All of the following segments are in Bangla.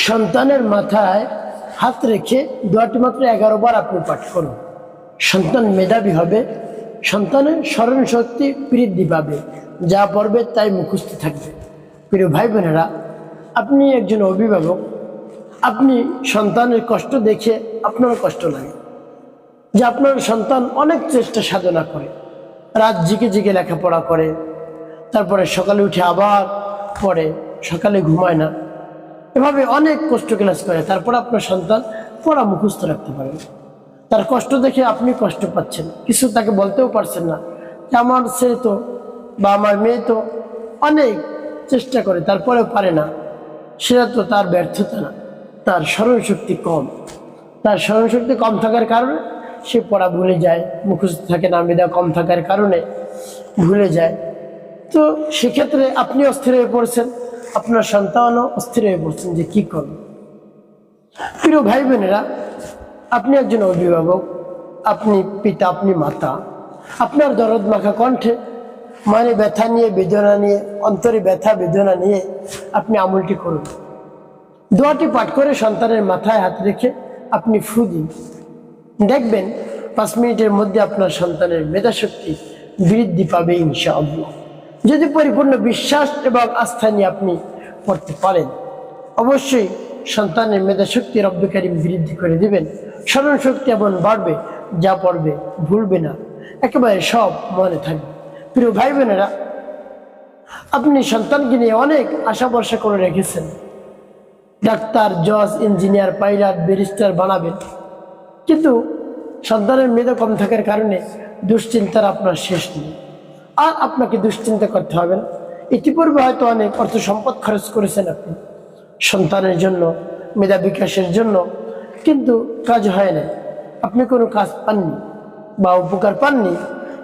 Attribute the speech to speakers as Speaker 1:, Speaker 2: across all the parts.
Speaker 1: সন্তানের মাথায় হাত রেখে দোয়াটি মাত্র 11 বার আপনি পাঠ করুন। সন্তান মেধাবী হবে, সন্তানের স্মরণ শক্তি বৃদ্ধি পাবে, যা পড়বে তাই মুখস্থ থাকবে। প্রিয় ভাই বোনেরা, আপনি একজন অভিভাবক, আপনি সন্তানের কষ্ট দেখে আপনার কষ্ট লাগে যে আপনার সন্তান অনেক চেষ্টা সাধনা করে, রাত জিগে জিগে লেখাপড়া করে, তারপরে সকালে উঠে আবার পড়ে, সকালে ঘুমায় না, এভাবে অনেক কষ্ট ক্লাস করে, তারপর আপনার সন্তান পড়া মুখস্থ রাখতে পারে। তার কষ্ট দেখে আপনি কষ্ট পাচ্ছেন, কিছু তাকে বলতেও পারছেন না যে আমার ছেলে তো বা আমার মেয়ে তো অনেক চেষ্টা করে তারপরেও পারে না। সেটা তো তার ব্যর্থতা না, তার স্মরণশক্তি কম। তার স্মরণশক্তি কম থাকার কারণে সে পড়া ভুলে যায়, মুখস্থ থাকে না, মেধা কম থাকার কারণে ভুলে যায়। তো সেক্ষেত্রে আপনি অস্থির হয়ে পড়ছেন, আপনার সন্তানও অস্থির হয়ে পড়ছেন যে কি করবে। প্রিয় ভাই বোনেরা, আপনি একজন অভিভাবক, আপনি পিতা, আপনি মাতা, আপনার দরদ মাখা কণ্ঠে মানে ব্যথা নিয়ে, বেদনা নিয়ে, অন্তরে ব্যথা বেদনা নিয়ে আপনি আমলটি করুন। দোয়াটি পাঠ করে সন্তানের মাথায় হাত রেখে আপনি ফু দিন, দেখবেন 5 মিনিটের মধ্যে আপনার সন্তানের মেধাশক্তি বৃদ্ধি পাবে ইনশাআল্লাহ। যদি পরিপূর্ণ বিশ্বাস এবং আস্থা নিয়ে আপনি পড়তে পারেন, অবশ্যই সন্তানের মেধাশক্তি রব্বুল কারীম বৃদ্ধি করে দিবেন। স্মরণ শক্তি এমন বাড়বে, যা পড়বে ভুলবে না, একেবারে সব মনে থাকবে। প্রিয় ভাই বোনেরা, আপনি সন্তানকে নিয়ে অনেক আশা ভরসা করে রেখেছেন, ডাক্তার, জজ, ইঞ্জিনিয়ার, পাইলট, ব্যারিস্টার বানাবেন, কিন্তু সন্তানের মেধা কম থাকার কারণে দুশ্চিন্তার আপনার শেষ নেই। আর আপনাকে দুশ্চিন্তা করতে হবে না। ইতিপূর্বে হয়তো অনেক অর্থ সম্পদ খরচ করেছেন আপনি সন্তানের জন্য, মেধা বিকাশের জন্য, কিন্তু কাজ হয় না, আপনি কোনো কাজ পাননি বা উপকার পাননি।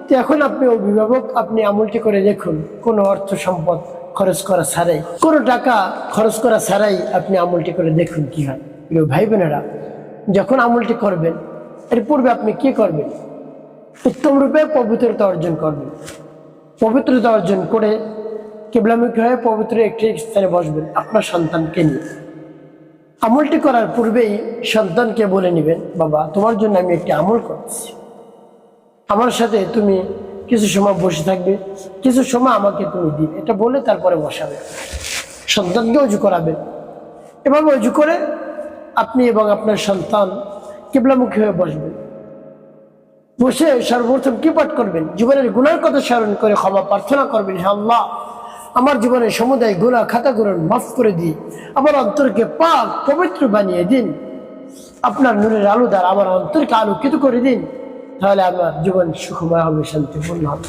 Speaker 1: তো এখন আপনি অভিভাবক, আপনি আমলটি করে দেখুন, কোনো অর্থ সম্পদ খরচ করা ছাড়াই, কোনো টাকা খরচ করা ছাড়াই আপনি আমলটি করে দেখুন কি হয়। প্রিয় ভাই বোনেরা, যখন আমলটি করবেন এর পূর্বে আপনি কি করবেন? উত্তম রূপে পবিত্রতা অর্জন করবেন। পবিত্রতা অর্জন করে কিবলামুখী হয়ে পবিত্র একটি স্থানে বসবেন আপনার সন্তানকে নিয়ে। আমলটি করার পূর্বেই সন্তানকে বলে নেবেন, বাবা তোমার জন্য আমি একটি আমল করছি, আমার সাথে তুমি কিছু সময় বসে থাকবে, কিছু সময় আমাকে তুমি দিবে, এটা বলে তারপরে বসাবে। সন্তানকে অজু করাবেন। এভাবে অজু করে আপনি এবং আপনার সন্তান কিবলামুখী হয়ে বসবেন। বসে সর্বপ্রথম কি পাঠ করবেন? জীবনের গুনার কথা স্মরণ করে ক্ষমা প্রার্থনা করবেন, হে আল্লাহ আমার জীবনের সমুদায় গুনাহ খাতাগুলো মাফ করে দিন, আমার অন্তরকে পাক পবিত্র বানিয়ে দিন, আপনার নূরের আলো দ্বারা আমার অন্তরকে আলোকিত করে দিন, তাহলে আমার জীবন সুখময় হবে, শান্তিপূর্ণ হবে।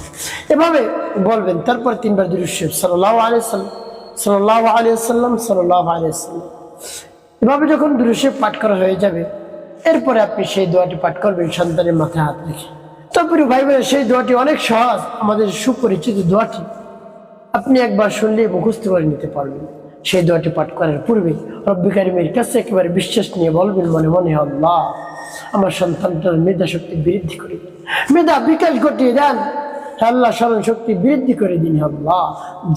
Speaker 1: এভাবে বলবেন। তারপর 3 বার দুরূদ শরীফ সাল্লাল্লাহু আলাইহি ওয়াসাল্লাম, সাল্লাল্লাহু আলাইহি ওয়াসাল্লাম, সাল্লাল্লাহু আলাইহি ওয়াসাল্লাম। এভাবে যখন দুরূদ শরীফ পাঠ করা হয়ে যাবে, এরপরে আপনি সেই দোয়াটি পাঠ করবেন সন্তানের মাথায় হাত রেখে। তো প্রিয় ভাই বোনেরা, সেই দোয়াটি অনেক সহজ, আমাদের সুপরিচিত দোয়াটি। আপনি একবার শুনলে মুখস্থ করে নিতে পারবেন। সেই দোয়াটি পাঠ করার পূর্বে রব্বুল কারীমের কাছে একেবারে বিশ্বাস নিয়ে বলবেন মনে মনে, আল্লাহ আমার সন্তানটার মেধা শক্তি বৃদ্ধি করে দিন, মেধা বিকাশ ঘটিয়ে দেন, আল্লাহ স্মরণ শক্তি বৃদ্ধি করে দিন, আল্লাহ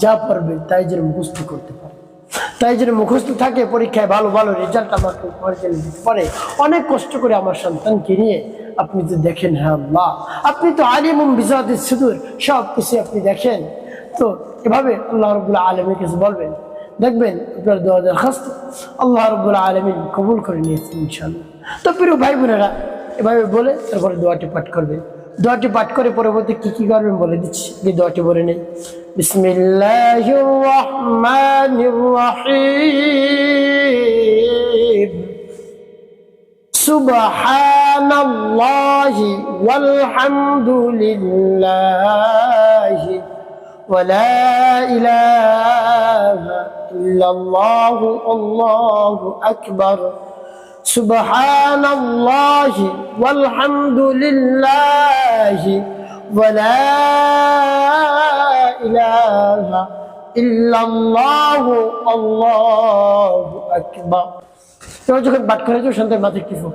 Speaker 1: যা পারবে তাই যেন মুখস্থ করতে পারে, তাই যেন মুখস্থ থাকে, পরীক্ষায় ভালো ভালো রেজাল্ট আমাকে পরে। অনেক কষ্ট করে আমার সন্তানকে নিয়ে আপনি তো দেখেন, হ্যাঁ আল্লাহ আপনি তো আলিমুম বিযাতিস সুদূর, সব কিছু আপনি দেখেন। তো এভাবে আল্লাহ রাব্বুল আলামিনের কাছে বলবেন, দেখবেন আপনার দোয়া দরখাস্ত আল্লাহ রাব্বুল আলামিন কবুল করে নিয়েছেন ইনশাআল্লাহ। তো প্রিয় ভাই বোনেরা, এভাবে বলে তারপরে দোয়াটি পাঠ করবেন। দোয়াটি পাঠ করে পরবর্তী কি কি করবেন বলে দিচ্ছি, এই দোয়াটি বলে নেই। বিসমিল্লাহির রাহমানির রাহিম, সুবহানাল্লাহি ওয়াল হামদুলিল্লাহি ولا إله إلا الله الله أكبر سبحان الله والحمد لله ولا إله إلا الله الله أكبر। এবার যখন পাঠ করে যাও সন্তান মাথায় কি ফোক,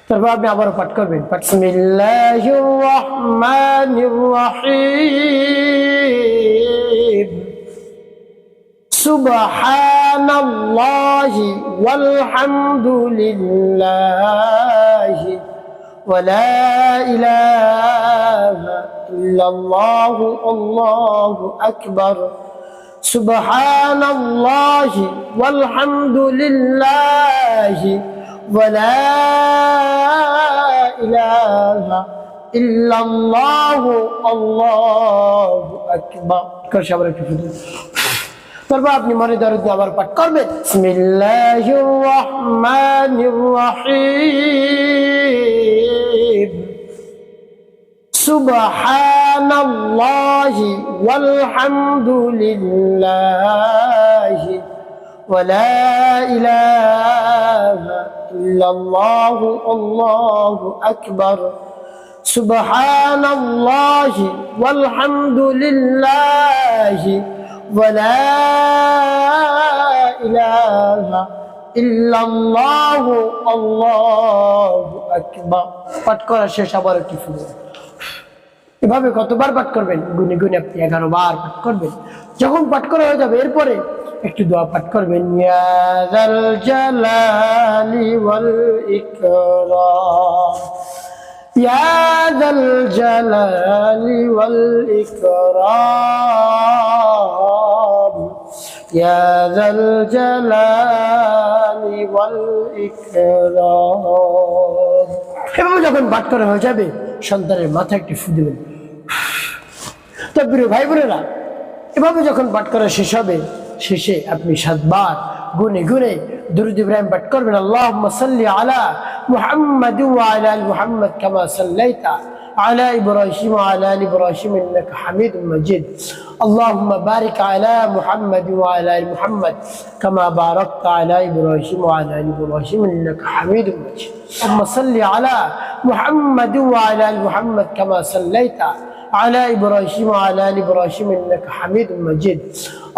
Speaker 1: তারপর আপনি আবারও পাঠ করবেন, বিসমিল্লাহির রাহমানির রাহিম, সুবহানাল্লাহ والحمد لله ولا إله إلا الله الله أكبر سبحان الله والحمد لله ولا إله إلا الله الله أكبر তারপর আপনি মনে দরুদ আবার পাঠ করবেন বিসমিল্লাহির রহমানির রহিম সুবহানাল্লাহি ওয়াল হামদুলিল্লাহি ওয়ালা ইলাহা ইল্লাল্লাহু আল্লাহু আকবার সুবহানাল্লাহি ওয়াল হামদুলিল্লাহি ولا إله إلا الله الله أكبر পাঠ করা শেষ আবার একটু শুনুন এভাবে কতবার পাঠ করবেন গুনে গুনে আপনি 11 বার পাঠ করবেন যখন পাঠ করা হয়ে যাবে এরপরে একটু দোয়া পাঠ করবেন ইয়া যাল জালালি ওয়াল ইকরাম ইয়া যাল জালালি ওয়াল ইকরাম ইয়া যাল জালালি ওয়াল ইকরাম এভাবে যখন পাঠ করা হয়ে যাবে সন্তানের মাথায় একটু ফু দেবেন তো প্রিয় ভাই বোনেরা এভাবে যখন পাঠ করা শেষ হবে শেষে আপনি 7 বার গুনে গুনে দুরূদ ইব্রাহিম পাঠ করবেন আল্লাহুম্মা সাল্লি আলা মুহাম্মাদ ওয়া আলা আলি মুহাম্মাদ কামা সাল্লাইতা على إبراهيم وعلى آل إبراهيم إنك حميد مجيد اللهم بارك على محمد وعلى آل محمد كما باركت على إبراهيم وعلى آل إبراهيم إنك حميد مجيد اللهم صل على محمد وعلى آل محمد كما صليت على إبراهيم وعلى آل إبراهيم إنك حميد مجيد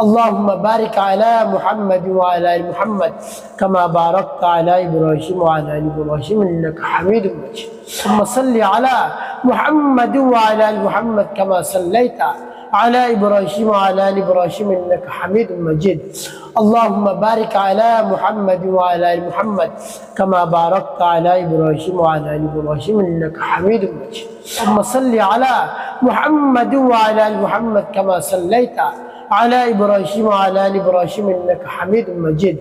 Speaker 1: اللهم بارك على محمد وعلى آل محمد كما باركت على إبراهيم وعلى آل إبراهيم إنك حميد مجيد اللهم صل على محمد وعلى آل محمد كما صليت على إبراهيم وعلى آل إبراهيم إنك حميد مجيد اللهم بارك على محمد وعلى آل محمد كما باركت على إبراهيم وعلى آل إبراهيم إنك حميد مجيد اللهم صل على محمد وعلى آل محمد كما صليت على إبراهيم وعلى آل إبراهيم إنك حميد مجيد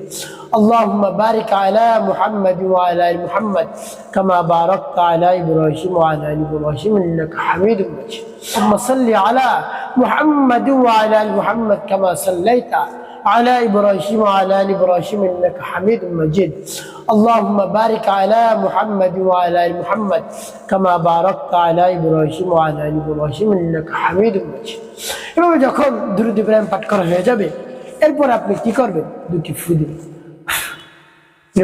Speaker 1: اللهم بارك على محمد وعلى آل محمد كما باركت على إبراهيم وعلى آل إبراهيم إنك حميد مجيد اللهم صل على محمد وعلى آل محمد كما صليت على إبراهيم وعلى آل إبراهيم إنك حميد مجيد اللهم بارك على محمد وعلى آل محمد كما باركت على إبراهيم وعلى آل إبراهيم إنك حميد مجيد এভাবে যখন দুরূদ ইব্রাহিম পাঠ করা হয়ে যাবে এরপর আপনি কি করবেন দুটি ফু দিবেন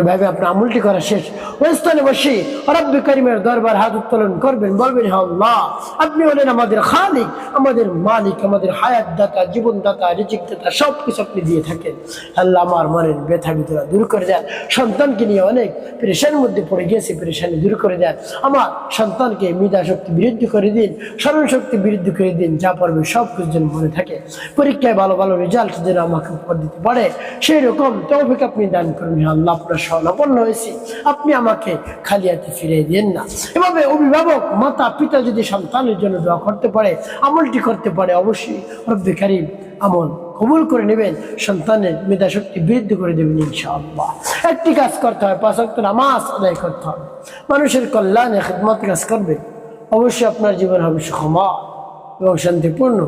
Speaker 1: ভাবে আপনার আমলটি করা শেষ ওই স্থানে বসে রব্বে কারীমের দরবার হাত উত্তোলন করবেন বলবেন হে আল্লাহ আপনি হলেন আমাদের খালিক আমাদের মালিক আমাদের হায়াত দাতা জীবন দাতা রিজিক দাতা সবকিছু আপনি দিয়ে থাকেন আল্লাহ আমার মনের ব্যথা বিতরা দূর করে দেন সন্তানকে নিয়ে অনেক পেরেশানির মধ্যে পড়ে গেছে পেরেশানি দূর করে দেন আমার সন্তানকে মেধা শক্তি বৃদ্ধি করে দিন স্মরণ শক্তি বৃদ্ধি করে দিন যা পারবে সব কিছু যেন মনে থাকে পরীক্ষায় ভালো ভালো রেজাল্ট যেন আমাকে উপর দিতে পারে সেই রকম তৌফিক আপনি দান করুন হে আল্লাহ স্বর্ণাপন্ন হয়েছি আপনি আমাকে খালি হাতে ফিরিয়ে দিন না এভাবে অভিভাবক মাতা পিতা যদি সন্তানের জন্য দোয়া করতে পারে আমলটি করতে পারে অবশ্যই রব্বে কারীম আমল কবুল করে নেবেন সন্তানের মেধা শক্তি বৃদ্ধি করে দেবেন ইনশাআল্লাহ একটি কাজ করতে হয় 5 ওয়াক্ত নামাজ আদায় করতে হবে মানুষের কল্যাণে খিদমত কাজ করবে অবশ্যই আপনার জীবন হবে সুখময় এবং শান্তিপূর্ণ।